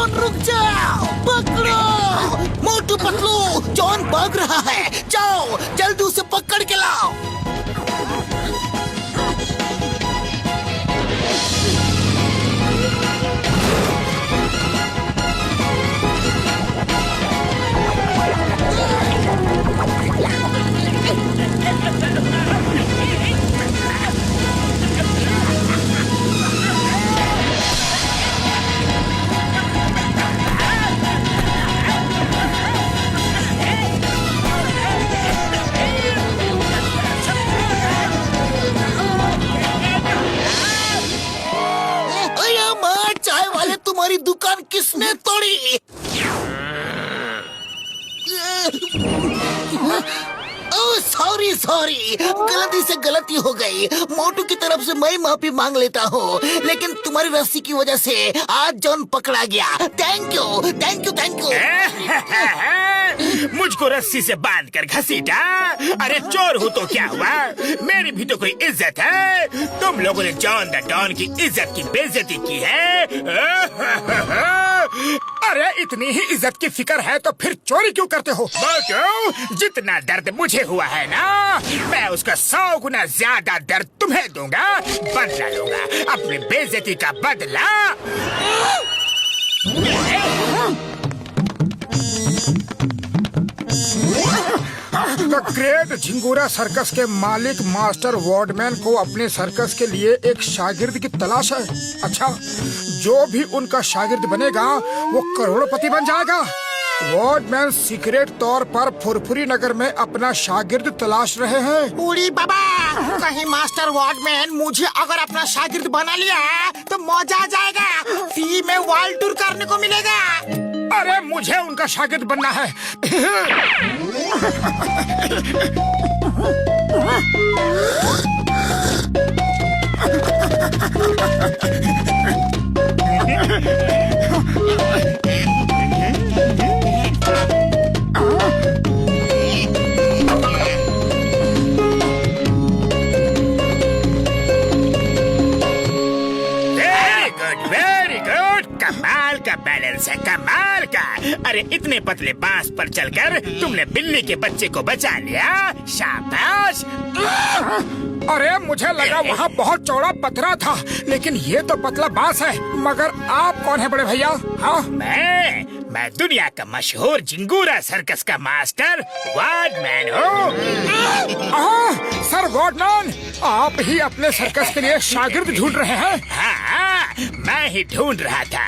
John रुक जाओ, पकड़ो। मोटू पतलू, जॉन भाग रहा है, जाओ जल्दी उसे पकड़ के लाओ। तुम्हारी दुकान किसने तोड़ी? ओह सॉरी, गलती से गलती हो गई। मोटू की तरफ से मैं माफी मांग लेता हूँ, लेकिन तुम्हारी रस्सी की वजह से आज जॉन पकड़ा गया। Thank you. मुझको रस्सी से बांध कर घसीटा। अरे चोर हूँ तो क्या हुआ, मेरी भी तो कोई इज्जत है। तुम लोगों ने जॉन द डॉन की इज्जत की बेइज्जती की है। अरे इतनी ही इज्जत की फिक्र है तो फिर चोरी क्यों करते हो? क्यों? जितना दर्द मुझे हुआ है ना, मैं उसका 100 गुना ज्यादा दर्द तुम्हें दूंगा। बदला लूंगा, अपनी बेइज्जती का बदला। द ग्रेट झिंगुरा सर्कस के मालिक मास्टर वॉर्डमैन को अपने सर्कस के लिए एक शागिर्द की तलाश है। अच्छा, जो भी उनका शागिर्द बनेगा वो करोड़पति बन जाएगा। वॉर्डमैन सीक्रेट तौर पर फुरफुरी नगर में अपना शागिर्द तलाश रहे हैं। बूढ़ी बाबा, कहीं मास्टर वॉर्डमैन मुझे अगर अपना शागिर्द बना लिया तो मजा आ जाएगा। फ्री में वर्ल्ड टूर करने को मिलेगा। अरे मुझे उनका शागिर्द बनना है। बैलेंस है कमाल का। अरे इतने पतले बांस पर चलकर तुमने बिल्ली के बच्चे को बचा लिया, शाबाश। अरे मुझे लगा वहाँ बहुत चौड़ा पथरा था, लेकिन ये तो पतला बांस है। मगर आप कौन है बड़े भैया? हाँ, मैं दुनिया का मशहूर झिंगुरा सर्कस का मास्टर वॉर्डमैन हूँ। सर वॉर्डमैन, आप ही अपने सर्कस के लिए शागिर्द ढूंढ रहे हैं? हाँ, मैं ही ढूंढ रहा था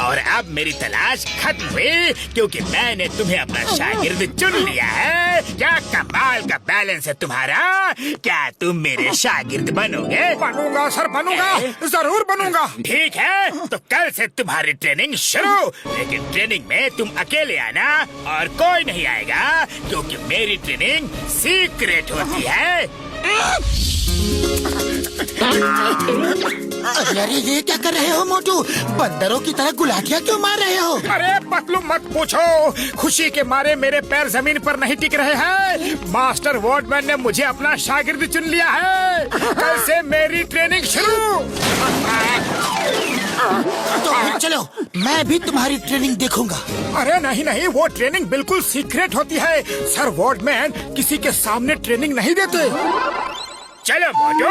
और अब मेरी तलाश खत्म हुई, क्योंकि मैंने तुम्हें अपना शागिर्द चुन लिया है। क्या कमाल का बैलेंस है तुम्हारा। क्या तुम मेरे शागिर्द बनोगे? बनूंगा सर, बनूंगा, जरूर बनूंगा। ठीक है, तो कल से तुम्हारी ट्रेनिंग शुरू। लेकिन ट्रेनिंग में तुम अकेले आना और कोई नहीं आएगा, क्योंकि मेरी ट्रेनिंग सीक्रेट होती है। अरे ये क्या कर रहे हो मोटू? बंदरों की तरह गुलाटियाँ क्यों मार रहे हो? अरे पतलू मत पूछो, खुशी के मारे मेरे पैर जमीन पर नहीं टिक रहे हैं। मास्टर वॉर्डमैन ने मुझे अपना शागिर्द चुन लिया है। कल से मेरी ट्रेनिंग शुरू। तो फिर चलो, मैं भी तुम्हारी ट्रेनिंग देखूंगा। अरे नहीं, वो ट्रेनिंग बिल्कुल सीक्रेट होती है। सर वॉर्डमैन किसी के सामने ट्रेनिंग नहीं देते। चलो मोटू,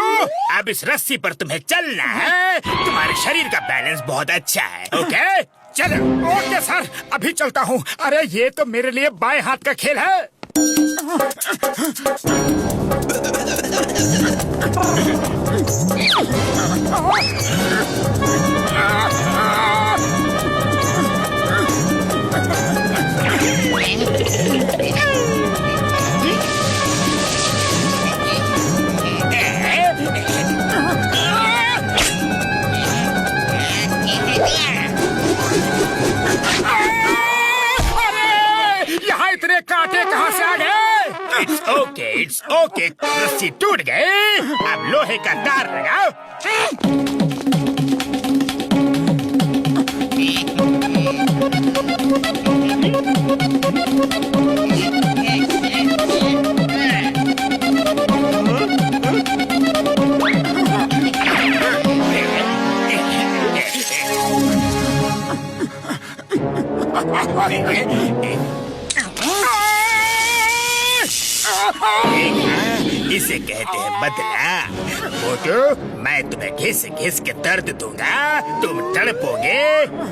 अब इस रस्सी पर तुम्हें चलना है। तुम्हारे शरीर का बैलेंस बहुत अच्छा है। ओके चलो। ओके सर, अभी चलता हूँ। अरे ये तो मेरे लिए बाएं हाथ का खेल है। कांटे कहाँ से आ गए? इट्स ओके, रस्सी टूट गई। अब लोहे का तार लगाओ। इसे कहते हैं बदला। मोटू, मैं तुम्हें घिस घिस के दर्द दूंगा, तुम तड़पोगे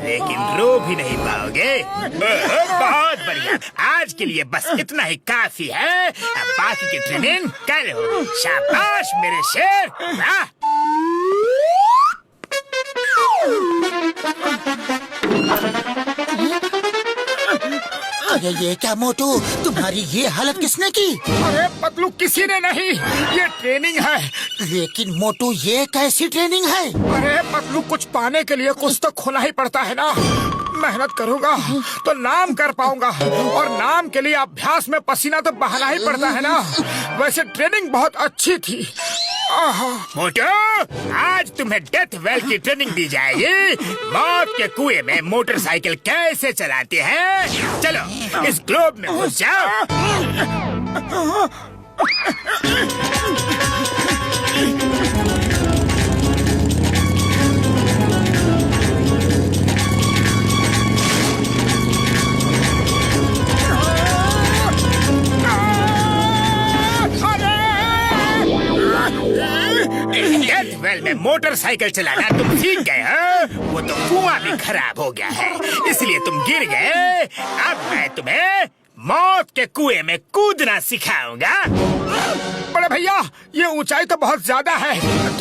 लेकिन रो भी नहीं पाओगे। बहुत बढ़िया, आज के लिए बस इतना ही काफी है। अब बाकी की ट्रेनिंग कल हो। शाबाश मेरे शेर। वाह। अरे ये क्या मोटू, तुम्हारी ये हालत किसने की? अरे पतलू, किसी ने नहीं, ये ट्रेनिंग है। लेकिन मोटू ये कैसी ट्रेनिंग है? अरे पतलू, कुछ पाने के लिए कुछ तो खोना ही पड़ता है ना। मेहनत करूंगा तो नाम कर पाऊंगा, और नाम के लिए अभ्यास में पसीना तो बहाना ही पड़ता है ना। वैसे ट्रेनिंग बहुत अच्छी थी। मोटू, आज तुम्हें डेथ वेल की ट्रेनिंग दी जाएगी। मौत के कुएं में मोटरसाइकिल कैसे चलाते हैं। चलो इस ग्लोब में घुस जाओ। डेथ वेल में मोटरसाइकिल चलाना तुम सीख गए हो। वो तो कुआं भी खराब हो गया है, इसलिए तुम गिर गए। अब मैं तुम्हें मौत के कुएं में कूदना सिखाऊंगा। बड़े भैया, ये ऊंचाई तो बहुत ज्यादा है,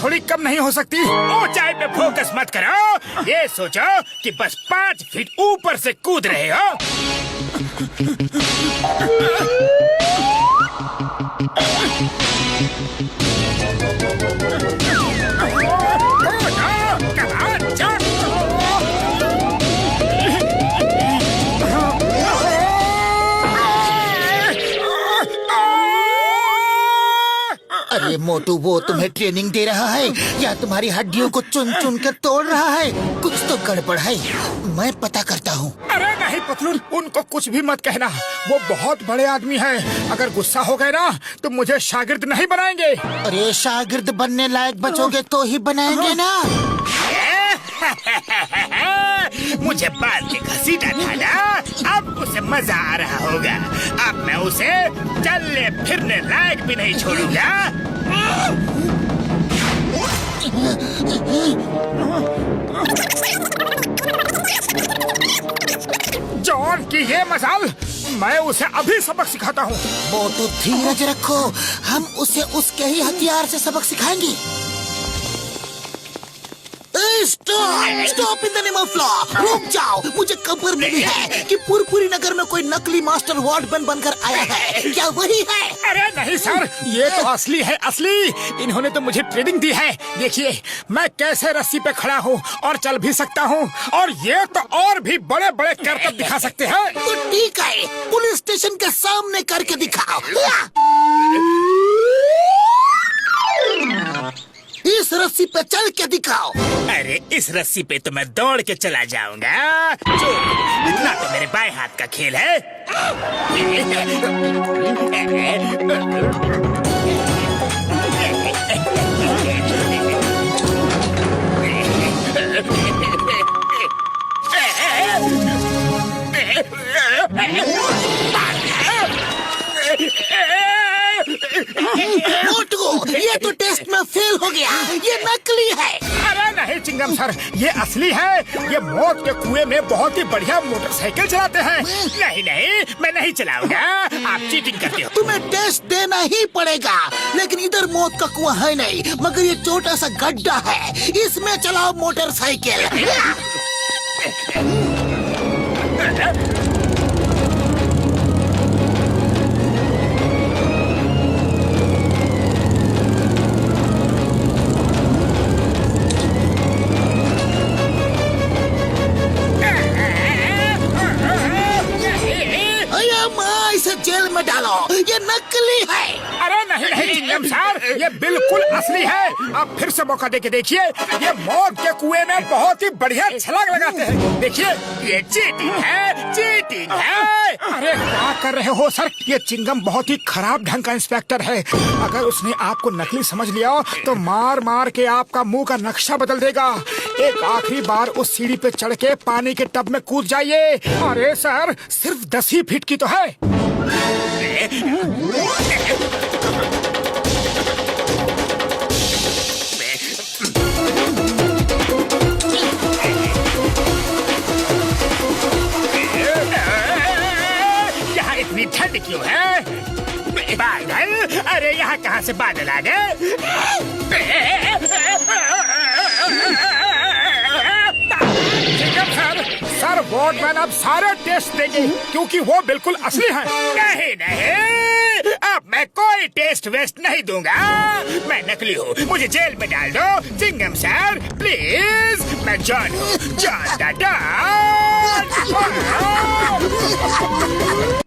थोड़ी कम नहीं हो सकती? ऊंचाई पे फोकस मत करो, ये सोचो कि बस 5 फीट ऊपर से कूद रहे हो। अरे मोटू, वो तुम्हें ट्रेनिंग दे रहा है या तुम्हारी हड्डियों को चुन चुन कर तोड़ रहा है? कुछ तो गड़बड़ है, मैं पता करता हूँ। अरे नहीं पतलून, उनको कुछ भी मत कहना, वो बहुत बड़े आदमी हैं। अगर गुस्सा हो गए ना तो मुझे शागिर्द नहीं बनाएंगे। अरे शागिर्द बनने लायक बचोगे तो ही बनाएंगे ना। मुझे बाल के घसीटा था ना, अब उसे मजा आ रहा होगा। अब मैं उसे चलने फिरने लायक भी नहीं छोड़ूंगा। जॉन की ये मजाल, मैं उसे अभी सबक सिखाता हूँ। वो तो धीरज रखो, हम उसे उसके ही हथियार से सबक सिखाएंगे। Stop in the name of law, रुक जाओ। मुझे खबर मिली है कि पुरपुरी नगर में कोई नकली मास्टर वार्डमैन बनकर आया है। क्या वही है? अरे नहीं सर, ये तो असली है, असली। इन्होंने तो मुझे ट्रेनिंग दी है। देखिए मैं कैसे रस्सी पे खड़ा हूँ और चल भी सकता हूँ, और ये तो और भी बड़े बड़े करतब दिखा सकते हैं। तो ठीक है, पुलिस स्टेशन के सामने करके दिखाओ। इस रस्सी पे चल के दिखाओ। अरे इस रस्सी पे तो मैं दौड़ के चला जाऊंगा। जो इतना तो मेरे बाएं हाथ का खेल है। मोटू, ये तो टेस्ट में फेल हो गया, ये नकली है। अरे नहीं चिंगम सर, ये असली है। ये मौत के कुएं में बहुत ही बढ़िया मोटरसाइकिल चलाते हैं। नहीं नहीं, मैं नहीं चलाऊंगा, आप चीटिंग करते हो। तुम्हें टेस्ट देना ही पड़ेगा, लेकिन इधर मौत का कुआं है नहीं, मगर ये छोटा सा गड्ढा है, इसमें चलाओ मोटरसाइकिल। इसे जेल में डालो, ये नकली है। अरे नहीं नहीं चिंगम सर, ये बिल्कुल असली है। आप फिर से मौका देके देखिए। ये मौत के कुएं में बहुत ही बढ़िया छलांग लगाते हैं। देखिए, ये चीटिंग है, चीटिंग है। अरे क्या कर रहे हो सर? ये चिंगम बहुत ही खराब ढंग का इंस्पेक्टर है। अगर उसने आपको नकली समझ लिया तो मार मार के आपका मुंह का नक्शा बदल देगा। एक आखिरी बार उस सीढ़ी पे चढ़ के पानी के टब में कूद जाइए। अरे सर, सिर्फ 10 ही फीट की तो है। यहाँ इतनी ठंड क्यों है? बादल, अरे यहाँ कहाँ से बादल आ गए? सर, वॉर्डमैन अब सारे टेस्ट देंगे क्योंकि वो बिल्कुल असली है। नहीं नहीं, अब मैं कोई टेस्ट वेस्ट नहीं दूंगा। मैं नकली हूँ, मुझे जेल में डाल दो। चिंगम सर प्लीज, मैं जॉन हूँ, जॉन द डॉन।